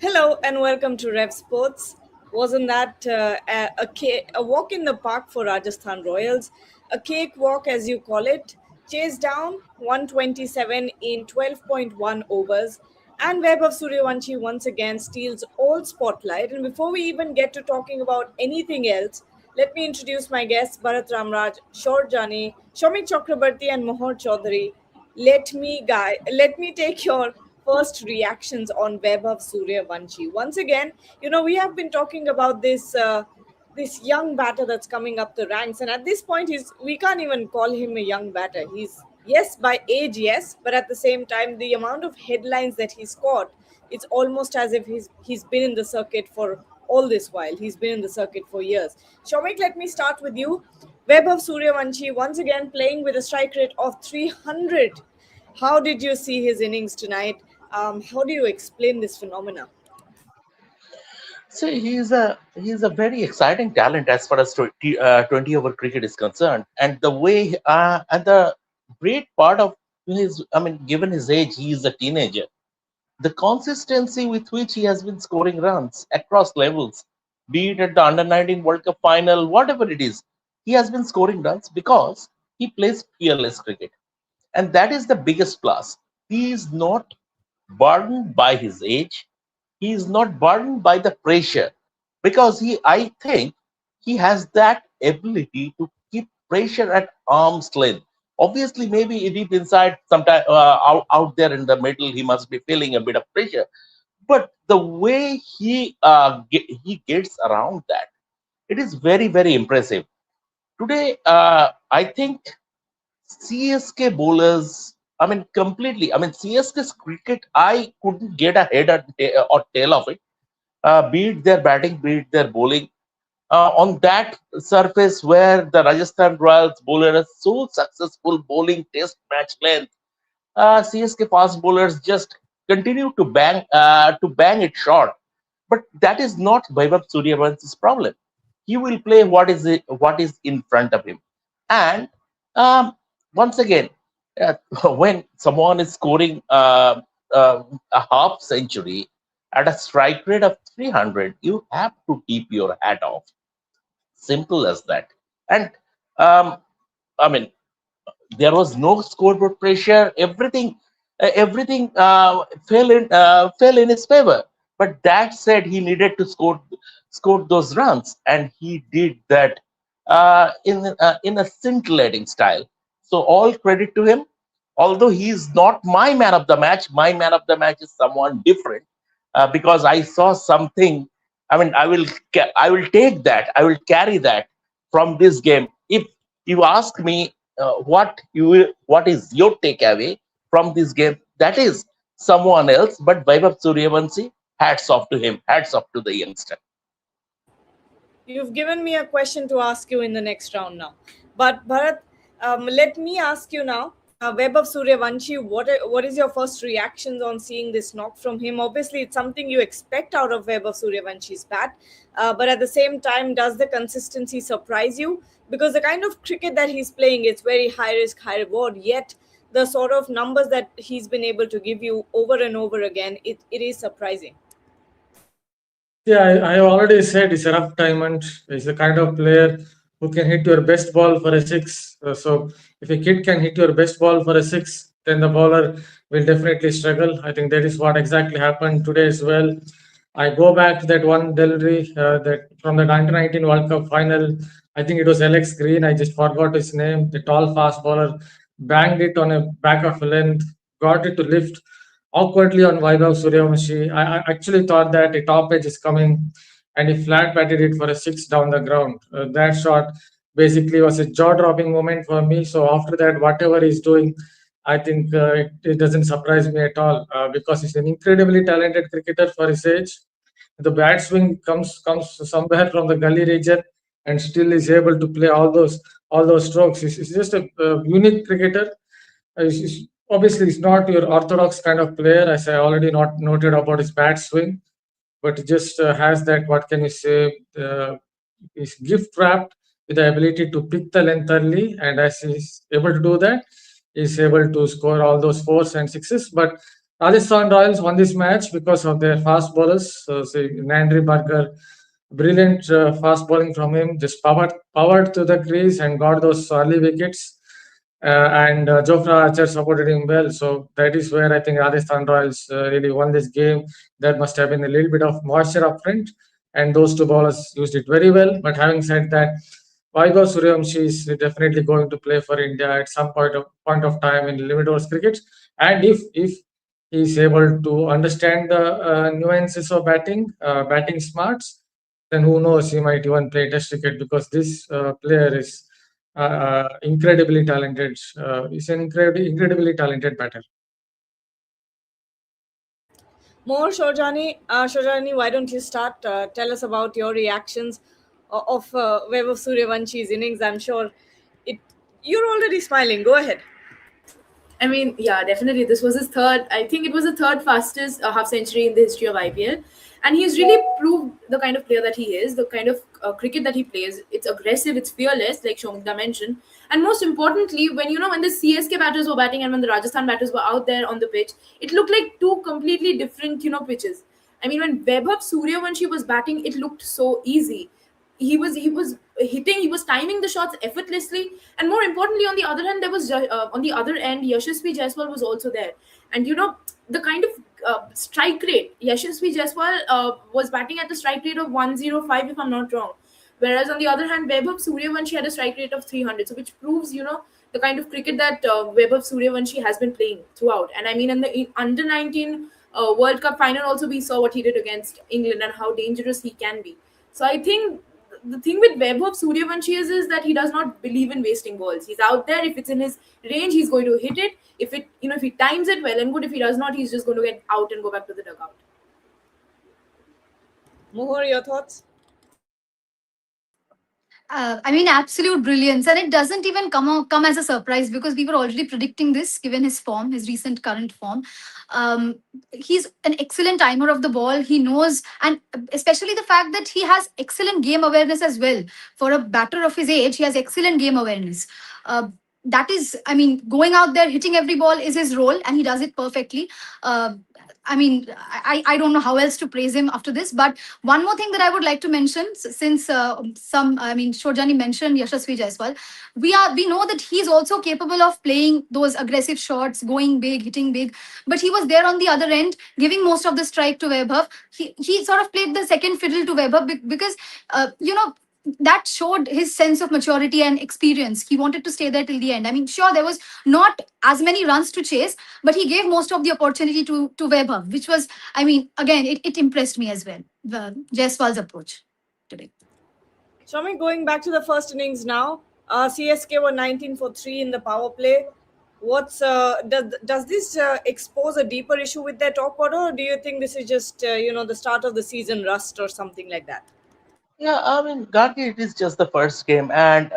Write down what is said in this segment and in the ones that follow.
Hello and welcome to Rev Sports. Wasn't that a walk in the park for Rajasthan Royals? A cakewalk, as you call it. Chase down 127 in 12.1 overs. And Vaibhav Sooryavanshi once again steals all spotlight. And before we even get to talking about anything else, let me introduce my guests Bharat Ramraj, Shor Jani, Shomik Chakrabarti, and Mohor Chaudhary. Let me take your first reactions on Vaibhav Sooryavanshi. Once again, we have been talking about this young batter that's coming up the ranks, and at this point, we can't even call him a young batter. He's, yes, by age, yes, but at the same time, the amount of headlines that he's caught, it's almost as if he's been in the circuit for all this while. He's been in the circuit for years. Shomik, let me start with you. Vaibhav Sooryavanshi once again playing with a strike rate of 300. How did you see his innings tonight? How do you explain this phenomena? See, he's a very exciting talent as far as 20 over cricket is concerned, and the way and the great part of given his age, he is a teenager. The consistency with which he has been scoring runs across levels, be it at the Under 19 World Cup final, whatever it is, he has been scoring runs because he plays fearless cricket, and that is the biggest plus. He is not burdened by his age. He is not burdened by the pressure because I think he has that ability to keep pressure at arm's length. Obviously, maybe deep inside, sometime out there in the middle, he must be feeling a bit of pressure. But the way he gets around that, it is very very impressive. Today, I think CSK bowlers, completely. CSK's cricket, I couldn't get a head or tail of it. Be it their batting, be it their bowling. On that surface where the Rajasthan Royals bowler is so successful bowling test match length, CSK fast bowlers just continue to bang it short. But that is not Vaibhav Sooryavansh's problem. He will play what is in front of him. And um, once again, uh, when someone is scoring a half century at a strike rate of 300, you have to keep your hat off. Simple as that. And um, I mean, there was no scoreboard pressure. Everything fell in his favor. But that said, he needed to score those runs, and he did that in a scintillating style. So all credit to him. Although he is not my man of the match, my man of the match is someone different because I saw something. I will take that. I will carry that from this game. If you ask me what is your takeaway from this game, that is someone else. But Vaibhav Sooryavanshi, hats off to him. Hats off to the youngster. You've given me a question to ask you in the next round now. But Bharat, let me ask you now. Vaibhav Sooryavanshi, what is your first reactions on seeing this knock from him? Obviously, it's something you expect out of Vaibhav Sooryavanshi's bat, but at the same time, does the consistency surprise you? Because the kind of cricket that he's playing, it's very high risk, high reward. Yet the sort of numbers that he's been able to give you over and over again, it is surprising. Yeah, I already said he's a rough diamond. He's the kind of player who can hit your best ball for a six. So if a kid can hit your best ball for a six, then the bowler will definitely struggle. I think that is what exactly happened today as well. I go back to that one delivery that from the 1919 World Cup final. I think it was Alex Green. I just forgot his name. The tall fast bowler banged it on a back of a length, got it to lift awkwardly on Vaibhav Sooryavanshi. I actually thought that a top edge is coming, and he flat batted it for a six down the ground. That shot basically was a jaw-dropping moment for me. So after that, whatever he's doing, I think it doesn't surprise me at all because he's an incredibly talented cricketer for his age. The bat swing comes somewhere from the gully region, and still is able to play all those strokes. He's just a unique cricketer. Obviously, he's not your orthodox kind of player, as I already not noted about his bat swing, but he just has that, what can you say, is gift wrapped with the ability to pick the length early, and as he's able to do that, he's able to score all those fours and sixes. But Rajasthan Royals won this match because of their fast bowlers. So, say, Nandri Barker, brilliant fast bowling from him, just powered to the crease and got those early wickets. And Jofra Archer supported him well. So that is where I think Rajasthan Royals really won this game. There must have been a little bit of moisture up front, and those two bowlers used it very well. But having said that, Vaibhav Sooryavanshi is definitely going to play for India at some point of time in limit overs cricket. And if he is able to understand the nuances of batting smarts, then who knows, he might even play Test cricket because this player is incredibly talented. He's an incredibly talented batter. More Shorjani, why don't you start? Tell us about your reactions of Vaibhav Sooryavanchi's innings. I'm sure it. You're already smiling. Go ahead. I mean, yeah, definitely. This was his third. I think it was the third fastest half century in the history of IPL, and he's really proved the kind of player that he is, the kind of cricket that he plays. It's aggressive, it's fearless, like Shomita mentioned, and most importantly, when the CSK batters were batting and when the Rajasthan batters were out there on the pitch, it looked like two completely different pitches. I mean, when Vaibhav Sooryavanshi was batting, it looked so easy. He was hitting, he was timing the shots effortlessly, and more importantly, on the other hand, there was on the other end, Yashasvi Jaiswal was also there. And the kind of strike rate, Yashasvi Jaiswal was batting at the strike rate of 105, if I'm not wrong, whereas on the other hand, Vaibhav Sooryavanshi had a strike rate of 300, so which proves the kind of cricket that Vaibhav Sooryavanshi has been playing throughout. And I mean, in under 19 World Cup final also, we saw what he did against England and how dangerous he can be. So I think the thing with Vaibhav Sooryavanshi is that he does not believe in wasting balls. He's out there. If it's in his range, he's going to hit it. If he times it well and good. If he does not, he's just going to get out and go back to the dugout. Mohor, your thoughts? I mean, absolute brilliance, and it doesn't even come as a surprise because we were already predicting this, given his form, his recent current form. He's an excellent timer of the ball. He knows, and especially the fact that he has excellent game awareness as well. For a batter of his age, he has excellent game awareness. That is, I mean, going out there hitting every ball is his role, and he does it perfectly. I mean, I don't know how else to praise him after this. But one more thing that I would like to mention, since Shorjani mentioned Yashasvi Jaiswal, we know that he's also capable of playing those aggressive shots, going big, hitting big. But he was there on the other end, giving most of the strike to Vaibhav. He sort of played the second fiddle to Vaibhav because that showed his sense of maturity and experience. He wanted to stay there till the end. I mean, sure, there was not as many runs to chase, but he gave most of the opportunity to Vaibhav, which was, I mean, again, it impressed me as well, the Jaiswal's approach today. Shami, going back to the first innings now, CSK were 19 for 3 in the power play. What's does this expose a deeper issue with their top order, or do you think this is just the start of the season rust or something like that? Yeah, I mean, Gargi, it is just the first game, and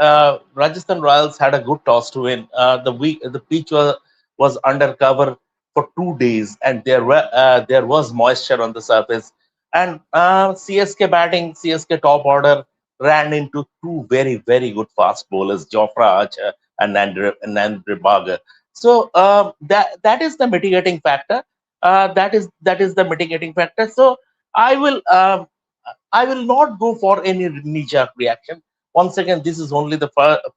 Rajasthan Royals had a good toss to win. The pitch was under cover for 2 days, and there was moisture on the surface. And CSK batting, CSK top order ran into two very good fast bowlers, Jofra Archer and Nandri Bagar. So that is the mitigating factor. That is the mitigating factor. So I will. I will not go for any knee-jerk reaction. Once again, this is only the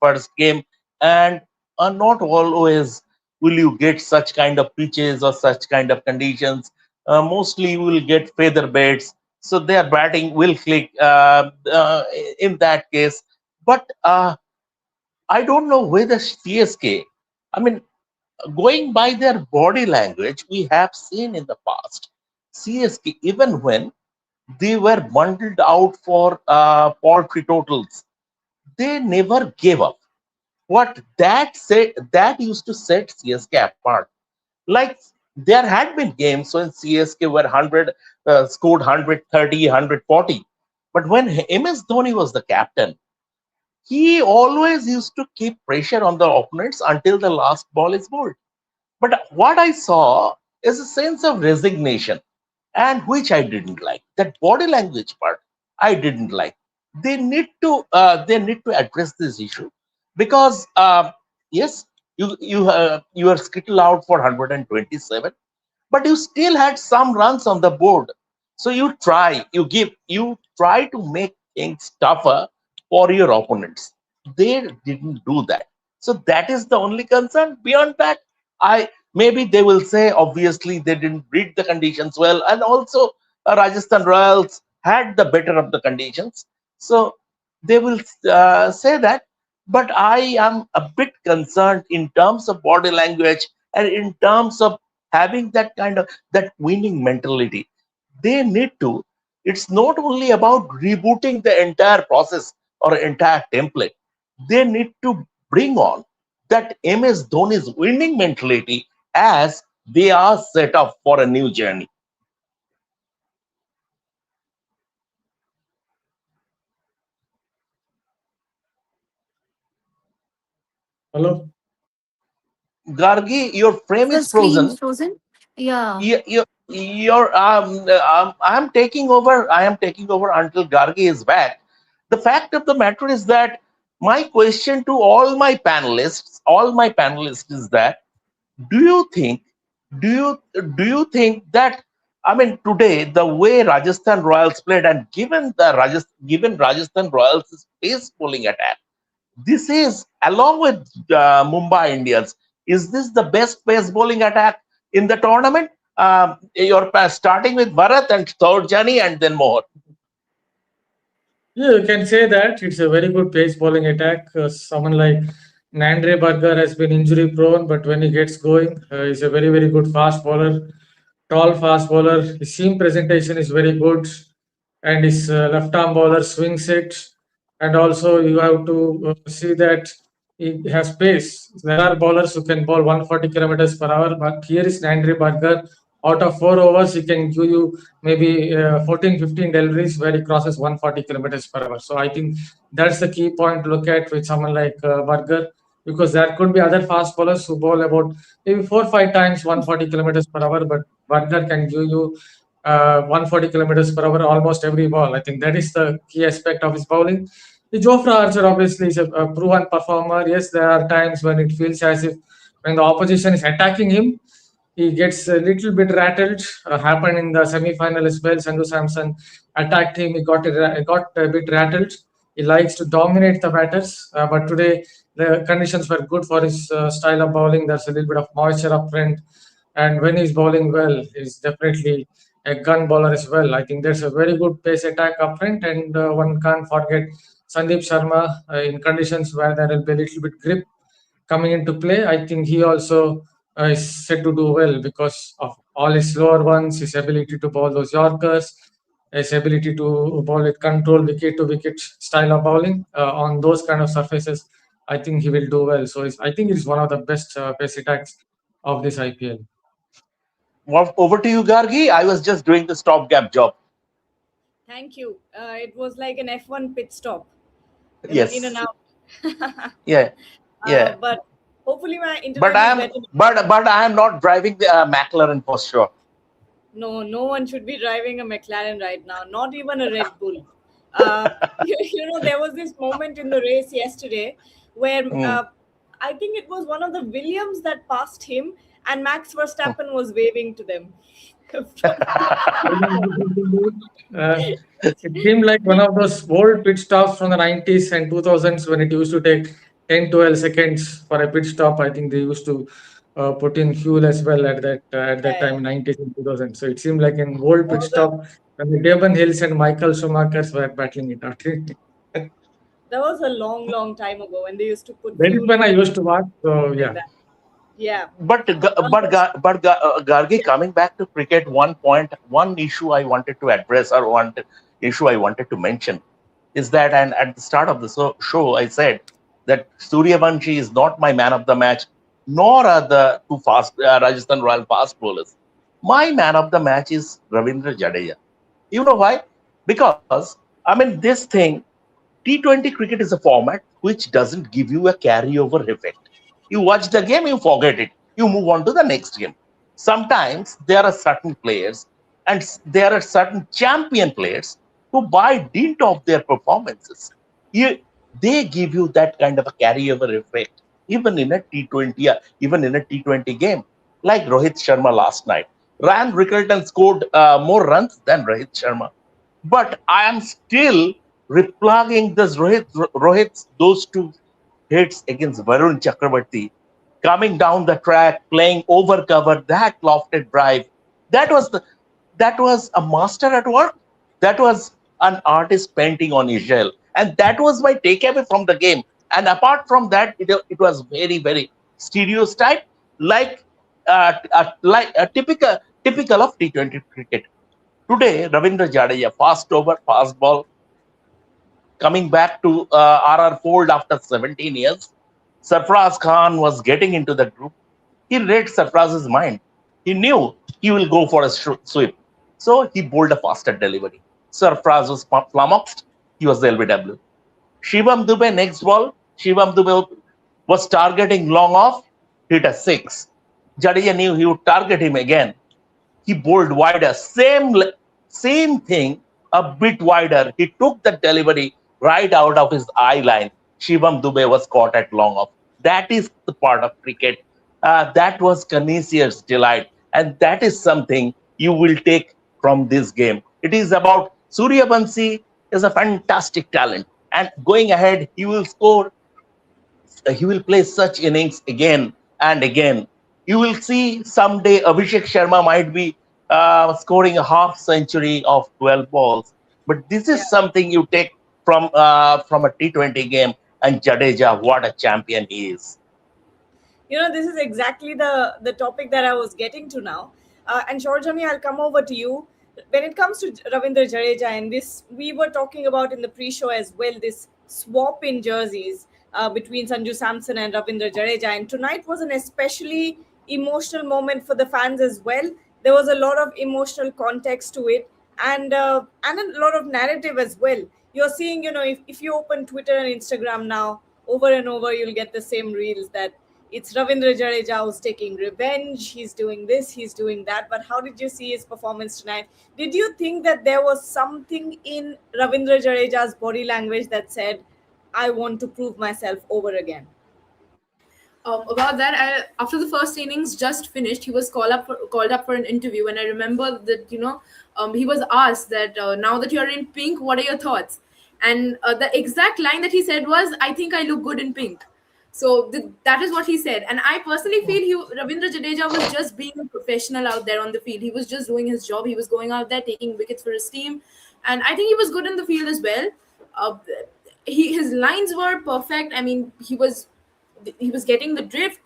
first game, and not always will you get such kind of pitches or such kind of conditions. Mostly, you will get feather beds, so their batting will click in that case. But I don't know whether CSK. I mean, going by their body language, we have seen in the past CSK, even when they were bundled out for paltry totals, they never gave up. What that used to set CSK apart. Like, there had been games when CSK were 100, scored 130, 140. But when MS Dhoni was the captain, he always used to keep pressure on the opponents until the last ball is bowled. But what I saw is a sense of resignation, and which I didn't like. That body language part, I didn't like. They need to address this issue because yes, you are skittle out for 127, but you still had some runs on the board. So you try to make things tougher for your opponents. They didn't do that. So that is the only concern. Beyond that, I maybe they will say obviously they didn't read the conditions well, and also Rajasthan Royals had the better of the conditions. So they will say that. But I am a bit concerned in terms of body language and in terms of having that kind of that winning mentality. They need to. It's not only about rebooting the entire process or entire template. They need to bring on that MS Dhoni's winning mentality as they are set up for a new journey. Hello? Gargi, your Is frame the is screen frozen. frozen? Yeah. I am taking over. I am taking over until Gargi is back. The fact of the matter is that my question to all my panelists is that do you think do you think that I mean today the way Rajasthan Royals played and given Rajasthan Royals' pace bowling attack, this is along with Mumbai Indians, is this the best pace bowling attack in the tournament? You're starting with Bharat and third Jani and then Mohar. Yeah, you can say that it's a very good pace bowling attack. Someone like Nandre Burger has been injury prone, but when he gets going, he's a very, very good fast bowler, tall fast bowler. His seam presentation is very good, and his left arm bowler swings it. And also, you have to see that he has pace. There are bowlers who can bowl 140 kilometers per hour, but here is Nandre Burger. Out of 4 overs, he can give you maybe 14, 15 deliveries where he crosses 140 kilometers per hour. So I think that's the key point to look at with someone like Burger, because there could be other fast bowlers who bowl about maybe 4 or 5 times 140 kilometers per hour, but Burger can give you 140 kilometers per hour almost every ball. I think that is the key aspect of his bowling. The Jofra Archer obviously is a proven performer. Yes, there are times when it feels as if when the opposition is attacking him, he gets a little bit rattled. Happened in the semi-final as well. Sandu Samson attacked him. Got a bit rattled. He likes to dominate the batters, but today the conditions were good for his style of bowling. There's a little bit of moisture up front, and when he's bowling well, he's definitely a gun bowler as well. I think there's a very good pace attack up front, and one can't forget Sandeep Sharma in conditions where there will be a little bit grip coming into play. I think he also is set to do well because of all his slower ones, his ability to bowl those Yorkers, his ability to bowl with control, wicket to wicket style of bowling on those kind of surfaces. I think he will do well. So I think he's one of the best pace attacks of this IPL. Over to you, Gargi. I was just doing the stopgap job. Thank you. It was like an F1 pit stop, in and Yes. out. Yeah. Yeah. But hopefully my But internet I is am better. but I am not driving the McLaren for sure. No, no one should be driving a McLaren right now, not even a Red Bull. There was this moment in the race yesterday where Hmm. I think it was one of the Williams that passed him, and Max Hmm. Verstappen was waving to them. Uh, it seemed like one of those old pit stops from the 90s and 2000s when it used to take 10, 12 seconds for a pit stop. I think they used to put in fuel as well at that Yeah, time, 90s and 2000s. So it seemed like an old pit stop when the Devon Hills and Michael Schumachers were battling it out. that was a long, long time ago when they used to put That is fuel when I in used to watch. So like yeah. that. Yeah. Gargi, coming back to cricket, one issue I wanted to address or one issue I wanted to mention is that, and at the start of the show, I said that Suryavanshi is not my man of the match, nor are the two fast Rajasthan Royal fast bowlers. My man of the match is Ravindra Jadeja. You know why? Because I mean this thing, T20 cricket is a format which doesn't give you a carryover effect. You watch the game, you forget it, you move on to the next game. Sometimes there are certain players and there are certain champion players who, by dint of their performances, you, they give you that kind of a carryover effect, even in a T20, even in a T20 game, like Rohit Sharma last night. Ryan Rickelton scored more runs than Rohit Sharma. But I am still replugging this Rohit's those two hits against Varun Chakravarti, coming down the track, playing over cover, that lofted drive. That was the that was a master at work. That was an artist painting on his shell, and that was my takeaway from the game. And apart from that, it was very very stereotype, like a typical of T20 cricket. Today, Ravindra Jadeja, fast over, fast ball, coming back to RR fold after 17 years. Sarfraz Khan was getting into the group. He read Sarfraz's mind. He knew he will go for a sweep. So he bowled a faster delivery. Sarfraz was flummoxed. He was the LBW. Shivam Dubey, next ball. Shivam Dubey was targeting long off, hit a six. Jadeja knew he would target him again. He bowled wider, same thing, a bit wider. He took the delivery right out of his eye line. Shivam Dubey was caught at long off. That is the part of cricket. That was Canisius' delight, and that is something you will take from this game. It is about Suryawanshi is a fantastic talent, and going ahead, he will play such innings again and again. You will see someday Abhishek Sharma might be scoring a half century of 12 balls. But this is Yeah. something you take from a T20 game. And Jadeja, what a champion he is. This is exactly the topic that I was getting to now. And Shorjani, I'll come over to you. When it comes to Ravindra Jadeja, and this we were talking about in the pre-show as well, this swap in jerseys between Sanju Samson and Ravindra Jadeja, and tonight was an especially emotional moment for the fans as well. There was a lot of emotional context to it, and a lot of narrative as well. You're seeing, if you open Twitter and Instagram now, over and over, you'll get the same reels that it's Ravindra Jadeja who's taking revenge. He's doing this, he's doing that. But how did you see his performance tonight? Did you think that there was something in Ravindra Jadeja's body language that said, I want to prove myself over again? About that, after the first innings just finished, he was called up for an interview, and I remember that he was asked that now that you're in pink, what are your thoughts? And the exact line that he said was, "I think I look good in pink." So that is what he said, and I personally feel Ravindra Jadeja was just being a professional out there on the field. He was just doing his job. He was going out there taking wickets for his team, and I think he was good in the field as well. Uh, his lines were perfect. I mean, he was getting the drift.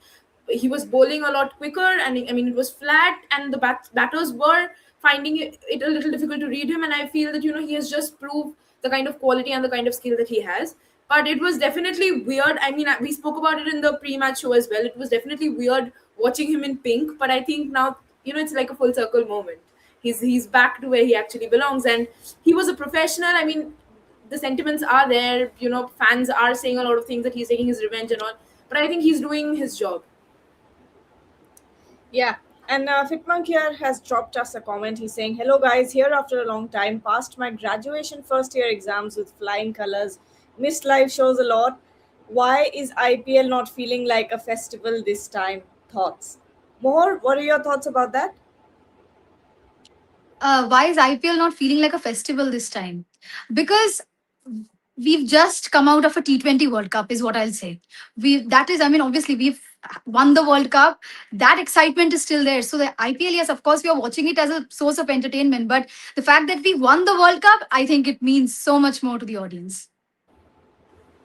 He was bowling a lot quicker, and I mean it was flat, and the batters were finding it a little difficult to read him. And I feel that he has just proved the kind of quality and the kind of skill that he has. But it was definitely weird. I mean, we spoke about it in the pre-match show as well. It was definitely weird watching him in pink, but I think now it's like a full circle moment. He's back to where he actually belongs, and he was a professional. I mean, the sentiments are there. Fans are saying a lot of things that he's taking his revenge and all, but I think he's doing his job. Yeah. And Fitmonk here has dropped us a comment. He's saying, hello guys, here after a long time, passed my graduation first year exams with flying colors, missed live shows a lot. Why is IPL not feeling like a festival this time? Thoughts? More, what are your thoughts about that? Why is IPL not feeling like a festival this time? Because we've just come out of a T20 World Cup, is what I'll say. I mean, obviously we've won the World Cup. That excitement is still there. So the IPL, yes, of course, we are watching it as a source of entertainment. But the fact that we won the World Cup, I think it means so much more to the audience.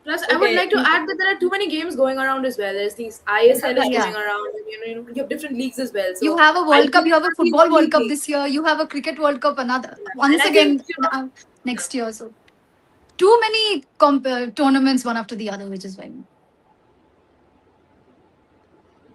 Plus, I would Okay. like to add that there are too many games going around as well. There's these ISL is Yeah. going around, and you have different leagues as well. So You have a World Cup, IPL you have a can't be the Football only World Cup league. this year, you have a Cricket World Cup And once I again think next year. So too many tournaments one after the other, which is fine.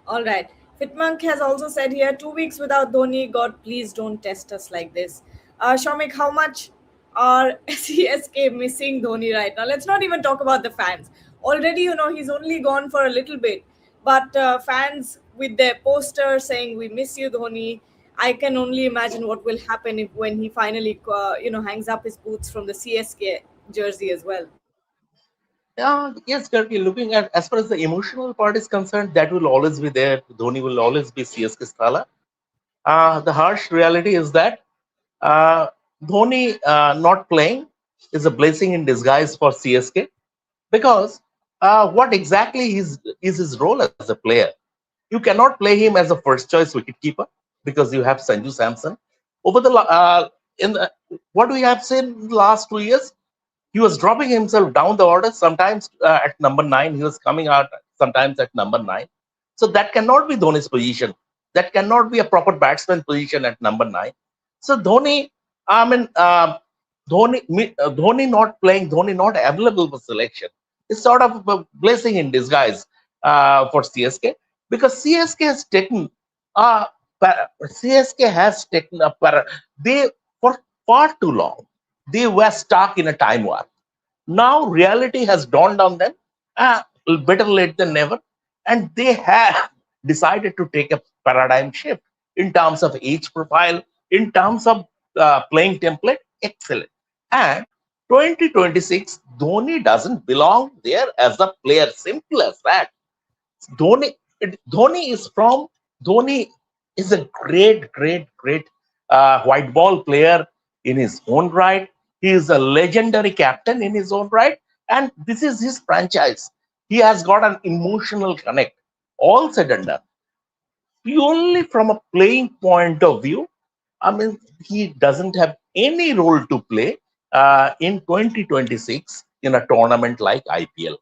All right. Fitmonk has also said here, 2 weeks without Dhoni. God, please don't test us like this. Shomik, how much are CSK missing Dhoni right now? Let's not even talk about the fans. Already, he's only gone for a little bit. But fans with their poster saying, we miss you, Dhoni. I can only imagine what will happen when he finally, hangs up his boots from the CSK jersey as well. Yes, Kirky, looking at as far as the emotional part is concerned, that will always be there. Dhoni will always be CSK's Thala. The harsh reality is that uh, Dhoni not playing is a blessing in disguise for CSK, because what exactly is his role as a player? You cannot play him as a first choice wicketkeeper because you have Sanju Samson. Over the in the, what we have seen in the last 2 years, he was dropping himself down the order. Sometimes at number 9, he was coming out. Sometimes at number 9. So that cannot be Dhoni's position. That cannot be a proper batsman position at number 9. So Dhoni, I mean, Dhoni not playing, Dhoni not available for selection. It's sort of a blessing in disguise for CSK, because CSK has taken uh, CSK has taken they for far too long they were stuck in a time warp. Now reality has dawned on them, uh, better late than never, and they have decided to take a paradigm shift in terms of age profile, in terms of playing template. Excellent. And 2026, Dhoni doesn't belong there as a player. Simple as that. Dhoni, Dhoni is from Dhoni is a great white ball player in his own right. He is a legendary captain in his own right, and this is his franchise. He has got an emotional connect. All said and done, purely from a playing point of view, I mean, he doesn't have any role to play in 2026 in a tournament like IPL.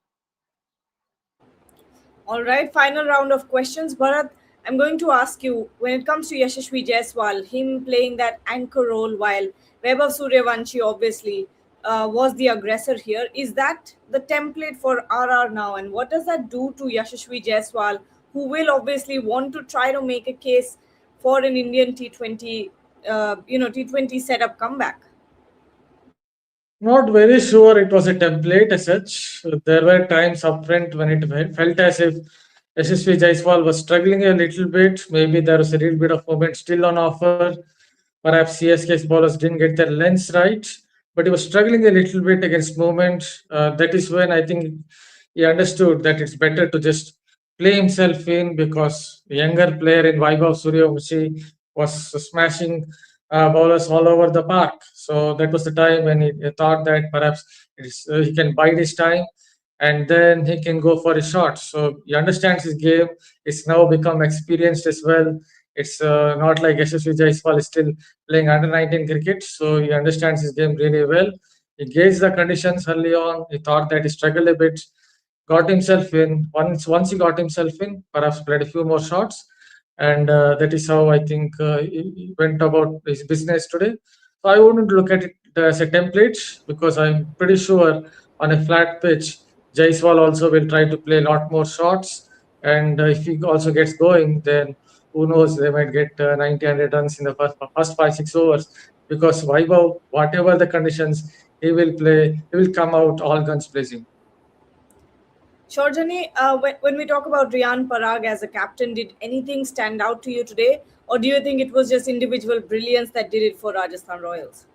All right, final round of questions. Bharat, I'm going to ask you, when it comes to Yashasvi Jaiswal, him playing that anchor role while Vaibhav Sooryavanshi obviously was the aggressor here, is that the template for RR now? And what does that do to Yashasvi Jaiswal, who will obviously want to try to make a case for an Indian T20, T20 setup comeback? Not very sure it was a template as such. There were times upfront when it felt as if SSV Jaiswal was struggling a little bit. Maybe there was a little bit of moment still on offer. Perhaps CSK's bowlers didn't get their lengths right, but he was struggling a little bit against movement. That is when I think he understood that it's better to just play himself in, because the younger player in Vaibhav Sooryavanshi was smashing bowlers all over the park. So that was the time when he thought that perhaps he can bide his time and then he can go for his shots. So he understands his game. It's now become experienced as well. It's not like SSV Jaiswal is still playing under 19 cricket. So he understands his game really well. He gauged the conditions early on. He thought that he struggled a bit, got himself in. Once he got himself in, perhaps played a few more shots, and that is how I think he went about his business today. So I wouldn't look at it as a template, because I'm pretty sure on a flat pitch, Jaiswal also will try to play a lot more shots, and if he also gets going, then who knows, they might get 90, 100 runs in the first 5, 6 overs, because Vaibhav, whatever the conditions, he will play, he will come out all guns blazing. Shorjani, when we talk about Riyan Parag as a captain, did anything stand out to you today? Or do you think it was just individual brilliance that did it for Rajasthan Royals?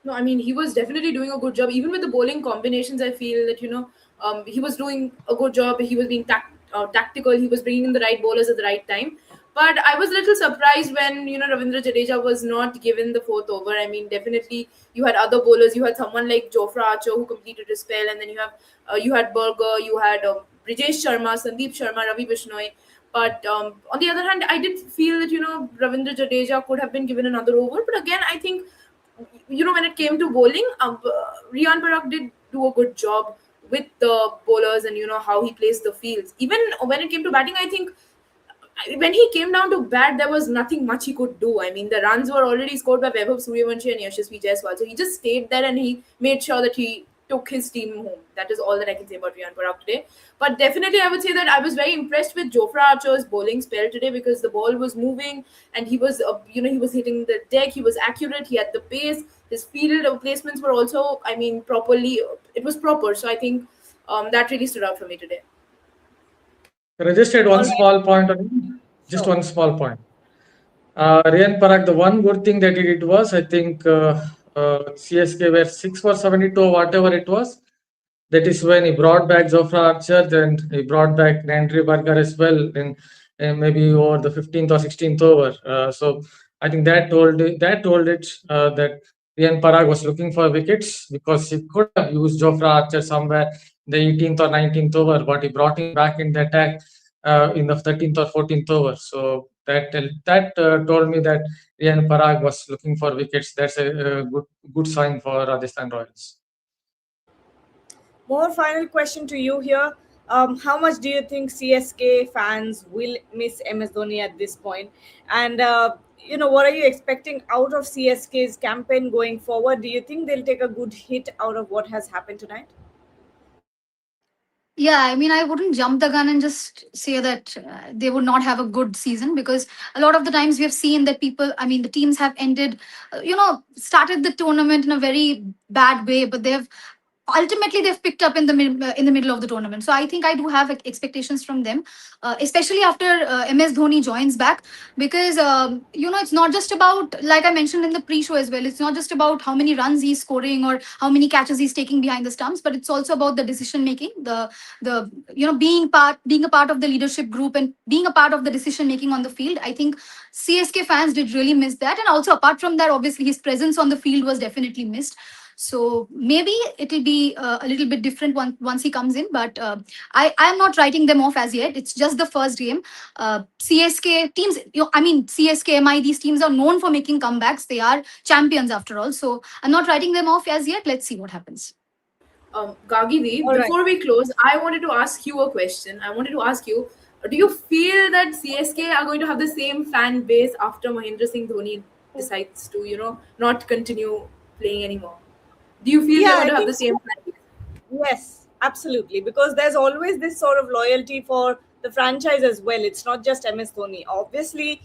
No, I mean, he was definitely doing a good job. Even with the bowling combinations, I feel that, he was doing a good job. He was being tactical. He was bringing in the right bowlers at the right time. But I was a little surprised when, Ravindra Jadeja was not given the fourth over. I mean, definitely you had other bowlers. You had someone like Jofra Archer who completed his spell. And then you had Berger, you had Brijesh Sharma, Sandeep Sharma, Ravi Bishnoi. But on the other hand, I did feel that, Ravindra Jadeja could have been given another over. But again, I think when it came to bowling, Riyan Parag did do a good job with the bowlers and how he plays the fields. Even when it came to batting, I think when he came down to bat, there was nothing much he could do. I mean, the runs were already scored by Vaibhav Sooryavanshi and Yashasvi Jaiswal. So he just stayed there and he made sure that he took his team home. That is all that I can say about Riyan Parag today. But definitely, I would say that I was very impressed with Jofra Archer's bowling spell today, because the ball was moving and he was, he was hitting the deck. He was accurate. He had the pace. His field placements were also, I mean, properly. It was proper. So I think that really stood out for me today. Can I just add one small point on it? Just one small point. Riyan Parag, the one good thing that he did was, I think CSK were 6 for 72 or whatever it was. That is when he brought back Jofra Archer, then he brought back Nandri Burger as well maybe over the 15th or 16th over. So I think that told it that Riyan Parag was looking for wickets because he could have used Jofra Archer somewhere in the 18th or 19th over, but he brought him back in the attack in the 13th or 14th over. So that told me that Riyan Parag was looking for wickets. That's a good sign for Rajasthan Royals. More final question to you here. How much do you think CSK fans will miss MS Dhoni at this point? And what are you expecting out of CSK's campaign going forward? Do you think they'll take a good hit out of what has happened tonight? Yeah, I mean, I wouldn't jump the gun and just say that they would not have a good season, because a lot of the times we have seen that the teams have ended, started the tournament in a very bad way, but they've picked up in the middle of the tournament. So I think I do have expectations from them, especially after MS Dhoni joins back, because it's not just about, like I mentioned in the pre-show as well, it's not just about how many runs he's scoring or how many catches he's taking behind the stumps, but it's also about the decision making, being a part of the leadership group and being a part of the decision making on the field. I think CSK fans did really miss that, and also apart from that, obviously his presence on the field was definitely missed. So maybe it'll be a little bit different once he comes in, but I'm not writing them off as yet. It's just the first game. CSK teams, CSK, MI, these teams are known for making comebacks. They are champions after all. So I'm not writing them off as yet. Let's see what happens. Gagidi, All right. before we close, I wanted to ask you a question. I wanted to ask you, do you feel that CSK are going to have the same fan base after Mahendra Singh Dhoni decides to, not continue playing anymore? Do you feel Yeah, they're going I to have think the same so. fan base? Yes, absolutely. Because there's always this sort of loyalty for the franchise as well. It's not just MS Dhoni. Obviously,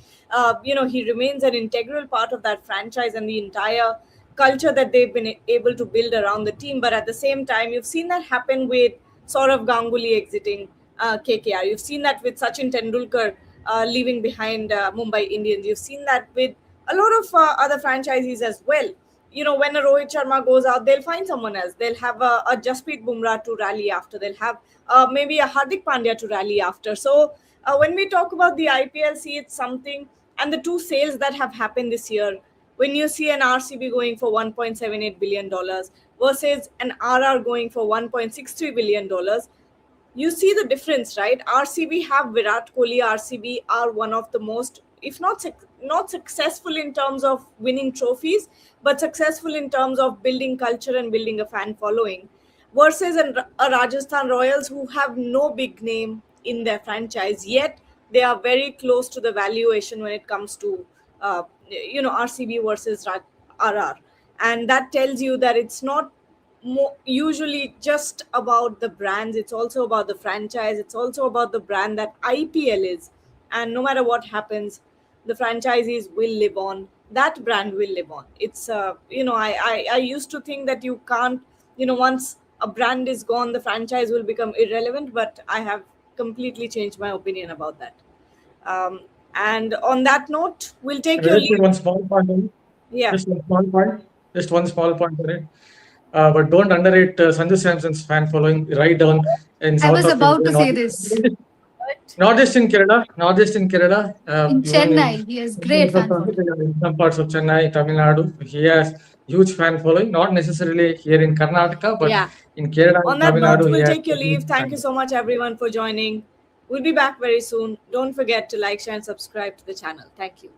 he remains an integral part of that franchise and the entire culture that they've been able to build around the team. But at the same time, you've seen that happen with Saurav Ganguly exiting KKR. You've seen that with Sachin Tendulkar leaving behind Mumbai Indians. You've seen that with a lot of other franchises as well. When a Rohit Sharma goes out, they'll find someone else. They'll have a Jasprit Bumrah to rally after. They'll have maybe a Hardik Pandya to rally after. So when we talk about the IPL, see, it's something, and the two sales that have happened this year, when you see an RCB going for $1.78 billion versus an RR going for $1.63 billion, you see the difference, right? RCB have Virat Kohli. RCB are one of the most, if not successful in terms of winning trophies, but successful in terms of building culture and building a fan following, versus a Rajasthan Royals who have no big name in their franchise, yet they are very close to the valuation when it comes to RCB versus RR. And that tells you that it's not usually just about the brands. It's also about the franchise. It's also about the brand that IPL is. And no matter what happens, the franchises will live on. That brand will live on. It's I used to think that you can't, once a brand is gone, the franchise will become irrelevant, but I have completely changed my opinion about that. And on that note, we'll take your Just leave. one small point. Yeah. Just one small point. Just one small point on it. But don't underrate Sanju Samson's fan following right down in I south was of about India. to say this. Not just in Kerala, In even Chennai, he has great fan following. in some parts of Chennai, Tamil Nadu, he has huge fan following. Not necessarily here in Karnataka, but Yeah. in Kerala On and that Tamil note, Nadu, he we'll has take your a huge leave. Thank you fan. so much, everyone, for joining. We'll be back very soon. Don't forget to like, share, and subscribe to the channel. Thank you.